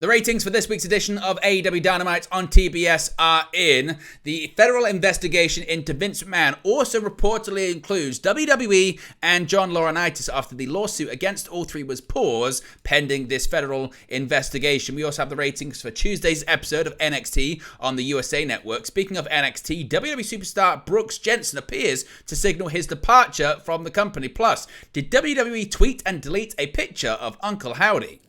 The ratings for this week's edition of AEW Dynamite on TBS are in. The federal investigation into Vince McMahon also reportedly includes WWE and John Laurinaitis after the lawsuit against all three was paused pending this federal investigation. We also have the ratings for Tuesday's episode of NXT on the USA Network. Speaking of NXT, WWE superstar Brooks Jensen appears to signal his departure from the company. Plus, did WWE tweet and delete a picture of Uncle Howdy?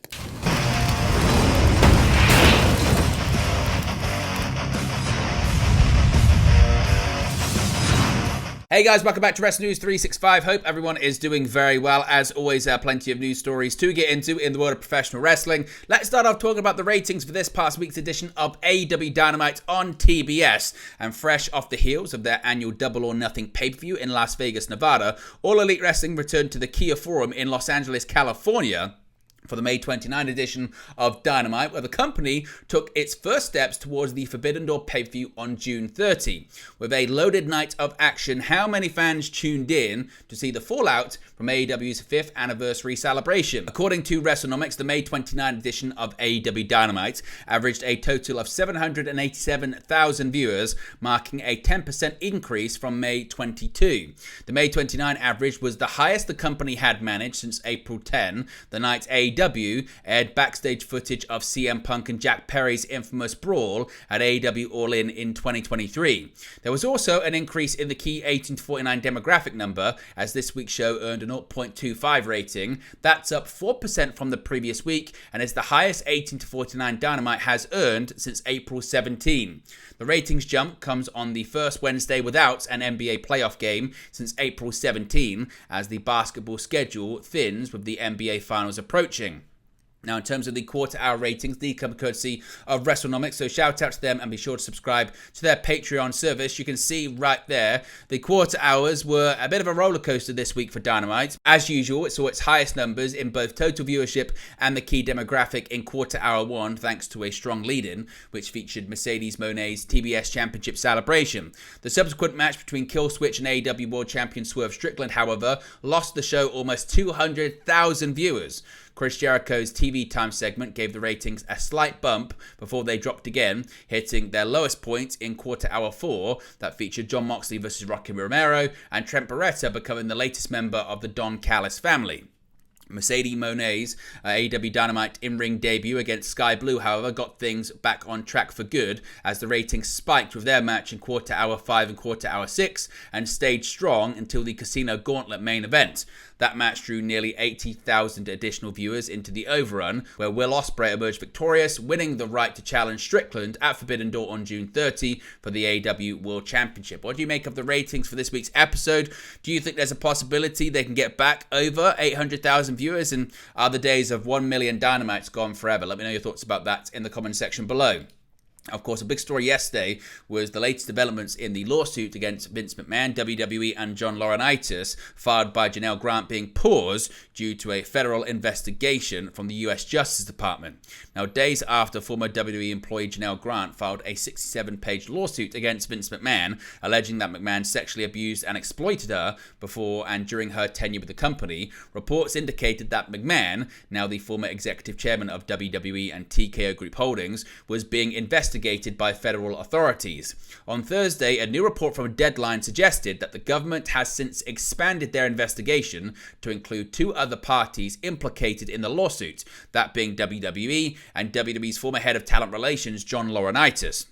Hey guys, welcome back to Wrestling News 365. Hope everyone is doing very well. As always, plenty of news stories to get into in the world of professional wrestling. Let's start off talking about the ratings for this past week's edition of AEW Dynamite on TBS. And fresh off the heels of their annual Double or Nothing pay-per-view in Las Vegas, Nevada, All Elite Wrestling returned to the Kia Forum in Los Angeles, California, for the May 29 edition of Dynamite, where the company took its first steps towards the Forbidden Door pay-per-view on June 30. With a loaded night of action, how many fans tuned in to see the fallout from AEW's 5th anniversary celebration? According to WrestleNomics, the May 29 edition of AEW Dynamite averaged a total of 787,000 viewers, marking a 10% increase from May 22. The May 29 average was the highest the company had managed since April 10, the night AEW aired backstage footage of CM Punk and Jack Perry's infamous brawl at AEW All In 2023. There was also an increase in the key 18 to 49 demographic number, as this week's show earned a 0.25 rating. That's up 4% from the previous week and is the highest 18 to 49 Dynamite has earned since April 17. The ratings jump comes on the first Wednesday without an NBA playoff game since April 17, as the basketball schedule thins with the NBA Finals approaching. Now, in terms of the quarter-hour ratings, these come courtesy of WrestleNomics, so shout out to them and be sure to subscribe to their Patreon service. You can see right there, the quarter hours were a bit of a roller coaster this week for Dynamite. As usual, it saw its highest numbers in both total viewership and the key demographic in quarter hour one, thanks to a strong lead-in, which featured Mercedes Moné's TBS Championship celebration. The subsequent match between Killswitch and AEW World Champion Swerve Strickland, however, lost the show almost 200,000 viewers. Chris Jericho's TV time segment gave the ratings a slight bump before they dropped again, hitting their lowest point in quarter hour 4 that featured Jon Moxley vs. Rocky Romero and Trent Beretta becoming the latest member of the Don Callis family. Mercedes Moné's AEW Dynamite in-ring debut against Sky Blue, however, got things back on track for good as the ratings spiked with their match in quarter hour 5 and quarter hour 6 and stayed strong until the Casino Gauntlet main event. That match drew nearly 80,000 additional viewers into the overrun, where Will Ospreay emerged victorious, winning the right to challenge Strickland at Forbidden Door on June 30 for the AEW World Championship. What do you make of the ratings for this week's episode? Do you think there's a possibility they can get back over 800,000 viewers? And are the days of 1 million Dynamites gone forever? Let me know your thoughts about that in the comment section below. Of course, a big story yesterday was the latest developments in the lawsuit against Vince McMahon, WWE, and John Laurinaitis, filed by Janelle Grant, being paused due to a federal investigation from the US Justice Department. Now, days after former WWE employee Janelle Grant filed a 67-page lawsuit against Vince McMahon, alleging that McMahon sexually abused and exploited her before and during her tenure with the company, reports indicated that McMahon, now the former executive chairman of WWE and TKO Group Holdings, was being investigated by federal authorities. On Thursday, a new report from Deadline suggested that the government has since expanded their investigation to include 2 other parties implicated in the lawsuit, that being WWE and WWE's former head of talent relations, John Laurinaitis.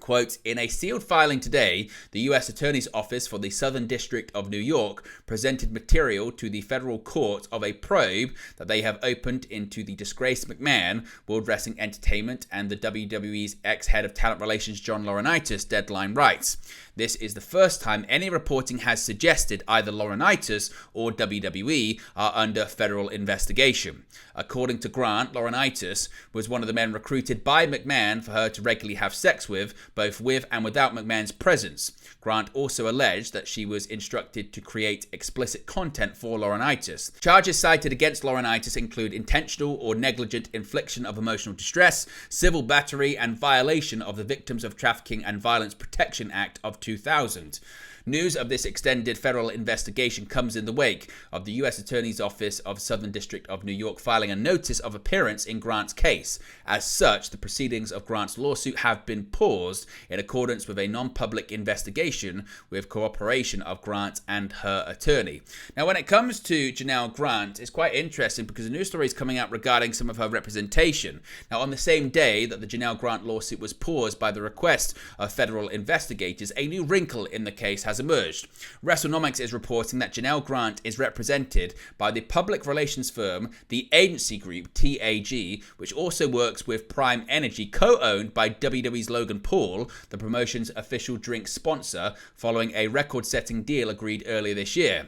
Quote, in a sealed filing today, the U.S. Attorney's Office for the Southern District of New York presented material to the federal court of a probe that they have opened into the disgraced McMahon, World Wrestling Entertainment, and the WWE's ex-head of talent relations, John Laurinaitis, Deadline writes. This is the first time any reporting has suggested either Laurinaitis or WWE are under federal investigation. According to Grant, Laurinaitis was one of the men recruited by McMahon for her to regularly have sex with, both with and without McMahon's presence. Grant also alleged that she was instructed to create explicit content for Laurinaitis. Charges cited against Laurinaitis include intentional or negligent infliction of emotional distress, civil battery, and violation of the Victims of Trafficking and Violence Protection Act of 2000. News of this extended federal investigation comes in the wake of the U.S. Attorney's Office of Southern District of New York filing a notice of appearance in Grant's case. As such, the proceedings of Grant's lawsuit have been paused in accordance with a non-public investigation with cooperation of Grant and her attorney. Now, when it comes to Janelle Grant, it's quite interesting because a news story is coming out regarding some of her representation. Now, on the same day that the Janelle Grant lawsuit was paused by the request of federal investigators, a new wrinkle in the case has emerged. WrestleNomics is reporting that Janelle Grant is represented by the public relations firm, the agency group TAG, which also works with Prime Energy, co-owned by WWE's Logan Paul, the promotion's official drink sponsor, following a record-setting deal agreed earlier this year.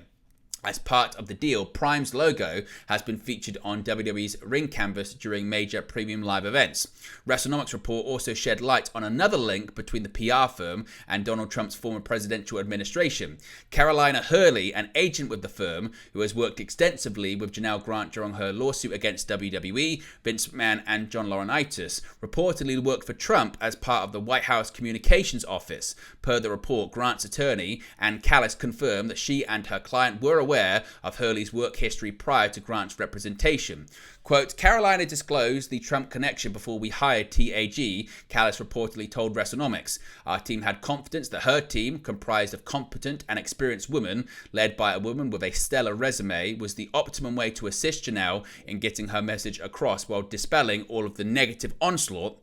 As part of the deal, Prime's logo has been featured on WWE's ring canvas during major premium live events. WrestleNomics report also shed light on another link between the PR firm and Donald Trump's former presidential administration. Carolina Hurley, an agent with the firm who has worked extensively with Janelle Grant during her lawsuit against WWE, Vince McMahon and John Laurinaitis, reportedly worked for Trump as part of the White House Communications Office. Per the report, Grant's attorney, Ann Callis, confirmed that she and her client were aware of Hurley's work history prior to Grant's representation. Quote, Carolina disclosed the Trump connection before we hired TAG, Callis reportedly told WrestleNomics. Our team had confidence that her team, comprised of competent and experienced women, led by a woman with a stellar resume, was the optimum way to assist Janelle in getting her message across while dispelling all of the negative onslaught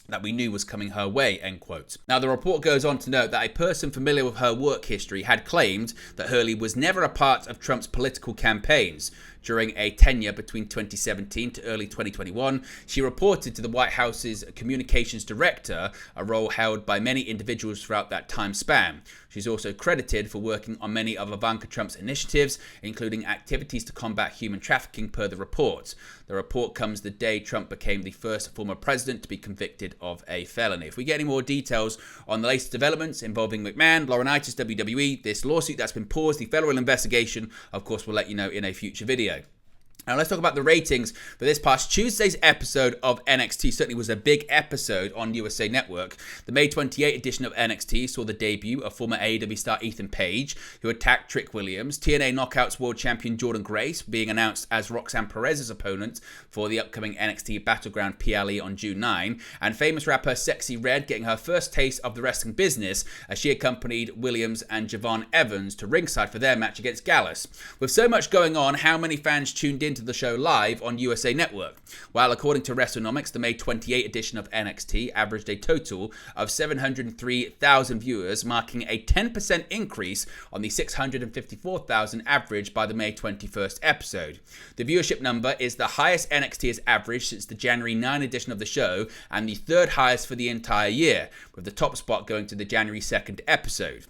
that we knew was coming her way, end quote. Now, the report goes on to note that a person familiar with her work history had claimed that Hurley was never a part of Trump's political campaigns. During a tenure between 2017 to early 2021, she reported to the White House's communications director, a role held by many individuals throughout that time span. She's also credited for working on many of Ivanka Trump's initiatives, including activities to combat human trafficking, per the report. The report comes the day Trump became the first former president to be convicted of a felony. If we get any more details on the latest developments involving McMahon, Laurinaitis, WWE, this lawsuit that's been paused, the federal investigation, of course, we'll let you know in a future video. Now let's talk about the ratings for this past Tuesday's episode of NXT. Certainly was a big episode on USA Network. The May 28 edition of NXT saw the debut of former AEW star Ethan Page, who attacked Trick Williams. TNA Knockouts World Champion Jordynne Grace being announced as Roxanne Perez's opponent for the upcoming NXT Battleground PLE on June 9. And famous rapper Sexy Red getting her first taste of the wrestling business as she accompanied Williams and Javon Evans to ringside for their match against Gallus. With so much going on, how many fans tuned in to the show live on USA Network? Well, according to WrestleNomics, the May 28 edition of NXT averaged a total of 703,000 viewers, marking a 10% increase on the 654,000 averaged by the May 21st episode. The viewership number is the highest NXT has averaged since the January 9 edition of the show and the third highest for the entire year, with the top spot going to the January 2nd episode.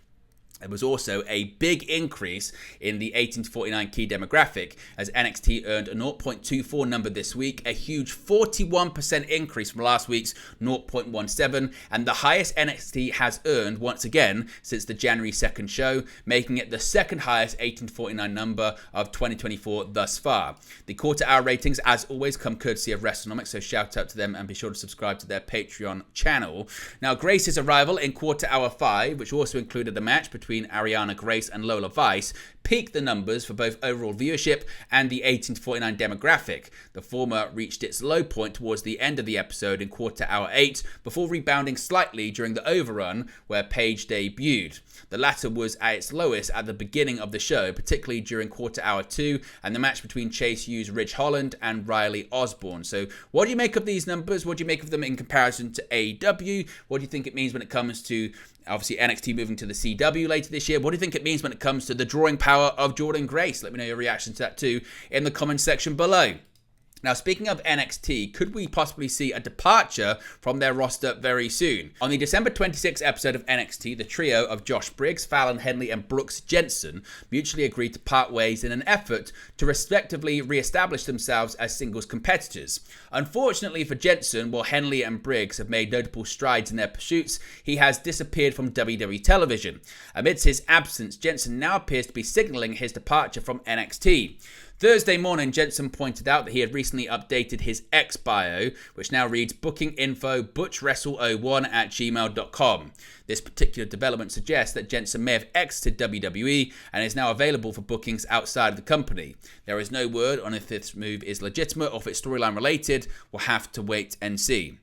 There was also a big increase in the 18 to 49 key demographic as NXT earned a 0.24 number this week, a huge 41% increase from last week's 0.17, and the highest NXT has earned once again since the January 2nd show, making it the second highest 18 to 49 number of 2024 thus far. The quarter hour ratings, as always, come courtesy of WrestleNomics, so shout out to them and be sure to subscribe to their Patreon channel. Now, Grace's arrival in quarter hour 5, which also included a match between Ariana Grace and Lola Vice, peaked the numbers for both overall viewership and the 18 to 49 demographic. The former reached its low point towards the end of the episode in quarter hour 8 before rebounding slightly during the overrun where Paige debuted. The latter was at its lowest at the beginning of the show, particularly during quarter hour 2 and the match between Chase U's Ridge Holland and Riley Osborne. So what do you make of these numbers? What do you make of them in comparison to AEW? What do you think it means when it comes to obviously NXT moving to the CW later this year? What do you think it means when it comes to the drawing power of Jordynne Grace? Let me know your reaction to that too in the comments section below. Now, speaking of NXT, could we possibly see a departure from their roster very soon? On the December 26th episode of NXT, the trio of Josh Briggs, Fallon Henley, and Brooks Jensen mutually agreed to part ways in an effort to respectively re-establish themselves as singles competitors. Unfortunately for Jensen, while Henley and Briggs have made notable strides in their pursuits, he has disappeared from WWE television. Amidst his absence, Jensen now appears to be signaling his departure from NXT. Thursday morning, Jensen pointed out that he had recently updated his X bio, which now reads booking info butchwrestle01@gmail.com. This particular development suggests that Jensen may have exited WWE and is now available for bookings outside of the company. There is no word on if this move is legitimate or if it's storyline related. We'll have to wait and see.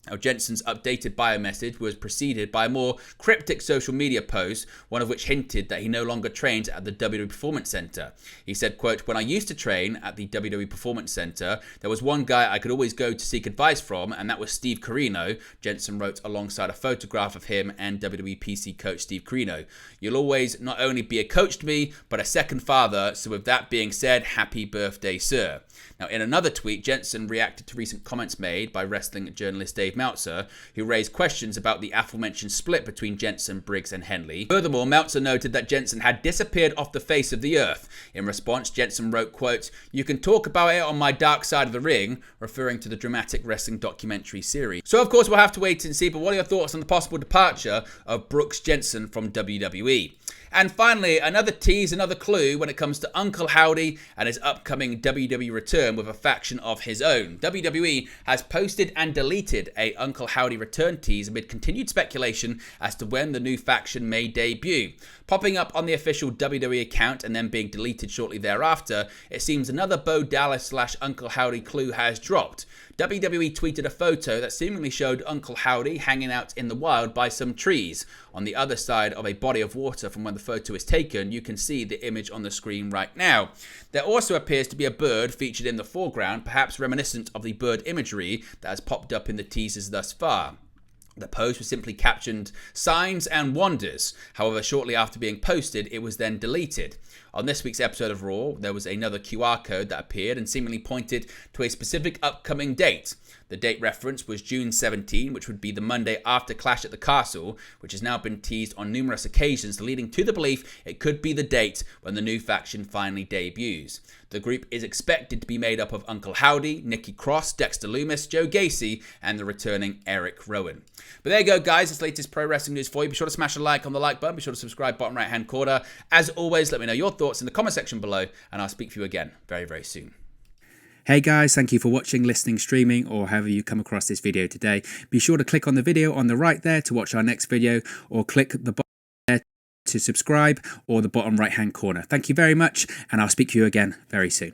Now, Jensen's updated bio message was preceded by a more cryptic social media post, one of which hinted that he no longer trains at the WWE Performance Center. He said, quote, "When I used to train at the WWE Performance Center, there was one guy I could always go to seek advice from, and that was Steve Corino," Jensen wrote alongside a photograph of him and WWE PC coach Steve Corino. "You'll always not only be a coach to me, but a second father, so with that being said, happy birthday, sir." Now, in another tweet, Jensen reacted to recent comments made by wrestling journalist Dave Meltzer, who raised questions about the aforementioned split between Jensen, Briggs and Henley. Furthermore, Meltzer noted that Jensen had disappeared off the face of the earth. In response, Jensen wrote, quote, "You can talk about it on my dark side of the ring," referring to the dramatic wrestling documentary series. So, of course, we'll have to wait and see, but what are your thoughts on the possible departure of Brooks Jensen from WWE? And finally, another tease, another clue when it comes to Uncle Howdy and his upcoming WWE return with a faction of his own. WWE has posted and deleted a Uncle Howdy return tease amid continued speculation as to when the new faction may debut. Popping up on the official WWE account and then being deleted shortly thereafter, it seems another Bo Dallas / Uncle Howdy clue has dropped. WWE tweeted a photo that seemingly showed Uncle Howdy hanging out in the wild by some trees. On the other side of a body of water from when the photo is taken, you can see the image on the screen right now. There also appears to be a bird featured in the foreground, perhaps reminiscent of the bird imagery that has popped up in the teasers thus far. The post was simply captioned "Signs and Wonders." However, shortly after being posted, it was then deleted. On this week's episode of Raw, there was another QR code that appeared and seemingly pointed to a specific upcoming date. The date reference was June 17, which would be the Monday after Clash at the Castle, which has now been teased on numerous occasions, leading to the belief it could be the date when the new faction finally debuts. The group is expected to be made up of Uncle Howdy, Nikki Cross, Dexter Lumis, Joe Gacy, and the returning Eric Rowan. But there you go, guys. It's the latest pro wrestling news for you. Be sure to smash a like on the like button. Be sure to subscribe bottom right-hand corner. As always, let me know your thoughts in the comment section below, and I'll speak to you again very, very soon. Hey guys, thank you for watching, listening, streaming, or however you come across this video today. Be sure to click on the video on the right there to watch our next video, or click the button there to subscribe, or the bottom right hand corner. Thank you very much, and I'll speak to you again very soon.